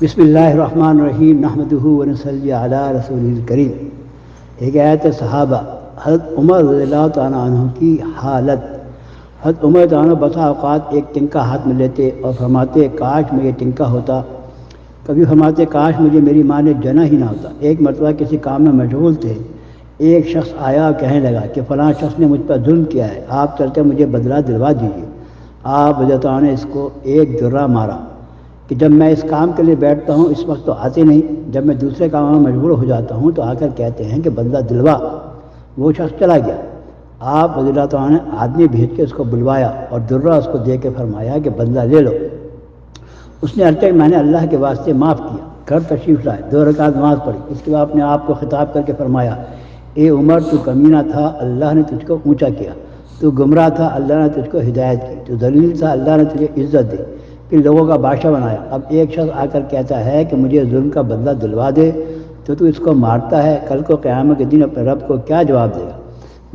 بسم اللہ الرحمن الرحیم نحمدہ ونصلی علی رسول الکریم۔ ایک آیت صحابہ حضرت عمر رضی اللہ تعالیٰ عنہ کی حالت۔ حضرت عمر تعالیٰ عنہ بسا اوقات ایک ٹنکا ہاتھ میں لیتے اور فرماتے کاش میں یہ ٹنکا ہوتا، کبھی فرماتے کاش مجھے میری ماں نے جنا ہی نہ ہوتا۔ ایک مرتبہ کسی کام میں مشغول تھے، ایک شخص آیا اور کہنے لگا کہ فلاں شخص نے مجھ پر ظلم کیا ہے، آپ چلتے مجھے بدلہ دلوا دیجیے۔ آپ رضی اللہ عنہ نے اس کو ایک درہ مارا کہ جب میں اس کام کے لیے بیٹھتا ہوں اس وقت تو آتے نہیں، جب میں دوسرے کاموں میں مجبور ہو جاتا ہوں تو آ کر کہتے ہیں کہ بدلہ دلوا۔ وہ شخص چلا گیا۔ آپ رضی اللہ عنہ نے آدمی بھیج کے اس کو بلوایا اور درہ اس کو دے کے فرمایا کہ بدلہ لے لو۔ اس نے عرض کیا میں نے اللہ کے واسطے معاف کیا، گھر تشریف لائے، 2 رکعت نماز پڑھی۔ اس کے بعد اپنے آپ کو خطاب کر کے فرمایا اے عمر تو کمینہ تھا، اللہ نے تجھ کو اونچا کیا، تو گمراہ تھا، اللہ نے تجھ کو ہدایت کی، تو ذلیل تھا، اللہ نے تجھے عزت دی، کہ لوگوں کا بادشاہ بنایا۔ اب ایک شخص آ کر کہتا ہے کہ مجھے ظلم کا بدلہ دلوا دے تو اس کو مارتا ہے، کل کو قیامت کے دن اپنے رب کو کیا جواب دے گا؟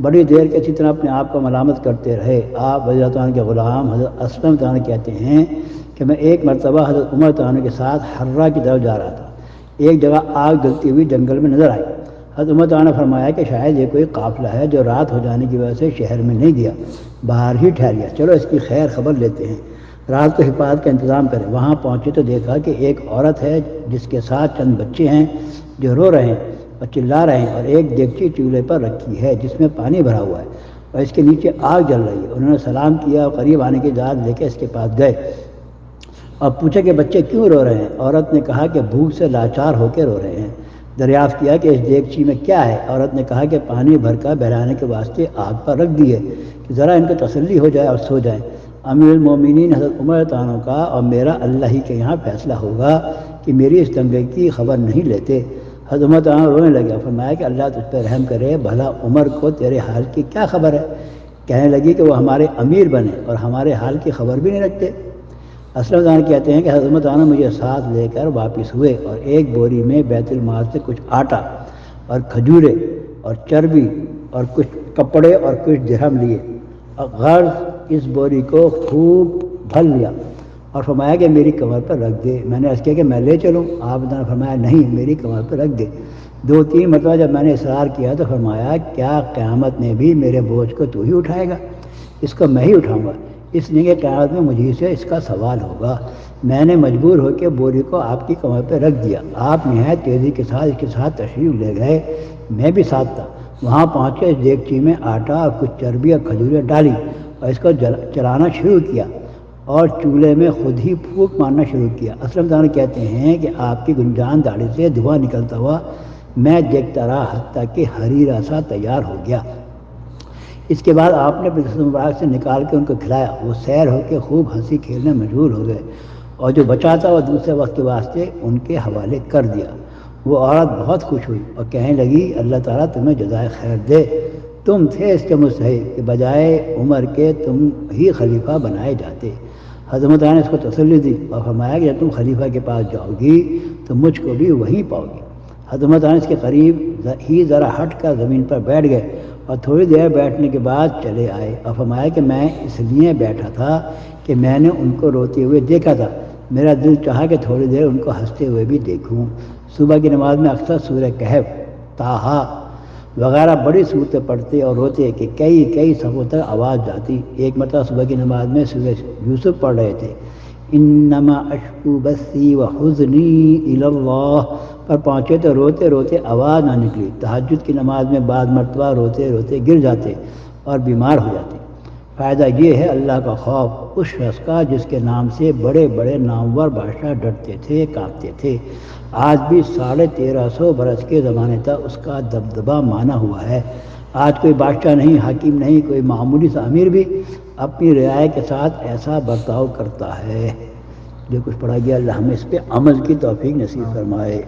بڑی دیر کے اسی طرح اپنے آپ کو ملامت کرتے رہے۔ آپ رضی اللہ عنہ کے غلام حضرت اسلم عنہ کہتے ہیں کہ میں ایک مرتبہ حضرت عمر عنہ کے ساتھ حرہ کی طرف جا رہا تھا، ایک جگہ آگ جلتی ہوئی جنگل میں نظر آئی۔ حضرت عمر عنہ نے فرمایا کہ شاید یہ کوئی قافلہ ہے جو رات ہو جانے کی وجہ سے شہر میں نہیں گیا، باہر ہی ٹھہر گیا، چلو اس کی خیر خبر لیتے ہیں، رات کو حفاظت کا انتظام کریں۔ وہاں پہنچے تو دیکھا کہ ایک عورت ہے جس کے ساتھ چند بچے ہیں جو رو رہے ہیں اور چلا رہے ہیں، اور ایک دیگچی چولہے پر رکھی ہے جس میں پانی بھرا ہوا ہے اور اس کے نیچے آگ جل رہی ہے۔ انہوں نے سلام کیا اور قریب آنے کی اجازت لے کے اس کے پاس گئے اور پوچھا کہ بچے کیوں رو رہے ہیں؟ عورت نے کہا کہ بھوک سے لاچار ہو کے رو رہے ہیں۔ دریافت کیا کہ اس دیگچی میں کیا ہے؟ عورت نے کہا کہ پانی بھر کر بہلانے کے واسطے آگ پر رکھ دی ہے کہ ذرا ان کو تسلی ہو جائے اور سو جائیں۔ امیر المومنین حضرت عمر عنہ کا اور میرا اللہ ہی کے یہاں فیصلہ ہوگا کہ میری اس دنگے کی خبر نہیں لیتے۔ حضرت عمر عنہ رونے لگا، فرمایا کہ اللہ تجھ پہ رحم کرے، بھلا عمر کو تیرے حال کی کیا خبر ہے؟ کہنے لگی کہ وہ ہمارے امیر بنے اور ہمارے حال کی خبر بھی نہیں رکھتے۔ اسلم عنہ کہتے ہیں کہ حضرت عمر عنہ مجھے ساتھ لے کر واپس ہوئے اور ایک بوری میں بیت المال سے کچھ آٹا اور کھجورے اور چربی اور کچھ کپڑے اور کچھ درہم لیے اور غرض اس بوری کو خوب بھر لیا اور فرمایا کہ میری کمر پر رکھ دے۔ میں نے عرض کیا کہ میں لے چلوں؟ آپ نے فرمایا نہیں، میری کمر پر رکھ دے۔ 2-3 مرتبہ جب میں نے اصرار کیا تو فرمایا کیا قیامت میں بھی میرے بوجھ کو تو ہی اٹھائے گا؟ اس کو میں ہی اٹھاؤں گا، اس لیے کہ قیامت میں مجھے سے اس کا سوال ہوگا۔ میں نے مجبور ہو کے بوری کو آپ کی کمر پہ رکھ دیا۔ آپ نہایت تیزی کے ساتھ اس کے ساتھ تشریف لے گئے، میں بھی ساتھ تھا۔ وہاں پہنچ کے اس دیگچی میں آٹا اور کچھ چربی اور کھجوریں ڈالی اور اس کو چلانا شروع کیا اور چولہے میں خود ہی پھونک مارنا شروع کیا۔ اسلم عنہ کہتے ہیں کہ آپ کی گنجان داڑھی سے دھواں نکلتا ہوا میں دیکھتا رہا حتیٰ کہ حریرہ سا تیار ہو گیا۔ اس کے بعد آپ نے اپنے جسم مبارک سے نکال کے ان کو کھلایا، وہ سیر ہو کے خوب ہنسی کھیلنے مشغول ہو گئے اور جو بچا تھا وہ دوسرے وقت کے واسطے ان کے حوالے کر دیا۔ وہ عورت بہت خوش ہوئی اور کہنے لگی اللہ تعالیٰ تمہیں جزائے خیر دے، تم تھے اس کے مستحق کہ بجائے عمر کے تم ہی خلیفہ بنائے جاتے۔ حضرت نے اس کو تسلی دی اور فرمایا کہ جب تم خلیفہ کے پاس جاؤ گی تو مجھ کو بھی وہیں پاؤ گی۔ حضرت اس کے قریب ہی ذرا ہٹ کر زمین پر بیٹھ گئے اور تھوڑی دیر بیٹھنے کے بعد چلے آئے اور فرمایا کہ میں اس لیے بیٹھا تھا کہ میں نے ان کو روتے ہوئے دیکھا تھا، میرا دل چاہا کہ تھوڑی دیر ان کو ہنستے ہوئے بھی دیکھوں۔ صبح کی نماز میں اکثر سورہ کہف، طٰہٰ وغیرہ بڑی صورتیں پڑھتے اور روتے کہ کئی صفوں تک آواز جاتی۔ ایک مرتبہ صبح کی نماز میں سورہ یوسف پڑھ رہے تھے، انما اشکو بثی وحزنی الی اللہ پر پہنچے تو روتے روتے آواز نہ نکلی۔ تہجد کی نماز میں بعض مرتبہ روتے روتے گر جاتے اور بیمار ہو جاتے۔ فائدہ یہ ہے اللہ کا خوف اس شخص کا جس کے نام سے بڑے بڑے نامور بادشاہ ڈرتے تھے، کانپتے تھے۔ آج بھی 1350 برس کے زمانے تک اس کا دبدبہ مانا ہوا ہے۔ آج کوئی بادشاہ نہیں، حاکم نہیں، کوئی معمولی سا امیر بھی اپنی رعایا کے ساتھ ایسا برتاؤ کرتا ہے۔ جو کچھ پڑھا گیا اللہ ہمیں اس پہ عمل کی توفیق نصیب فرمائے۔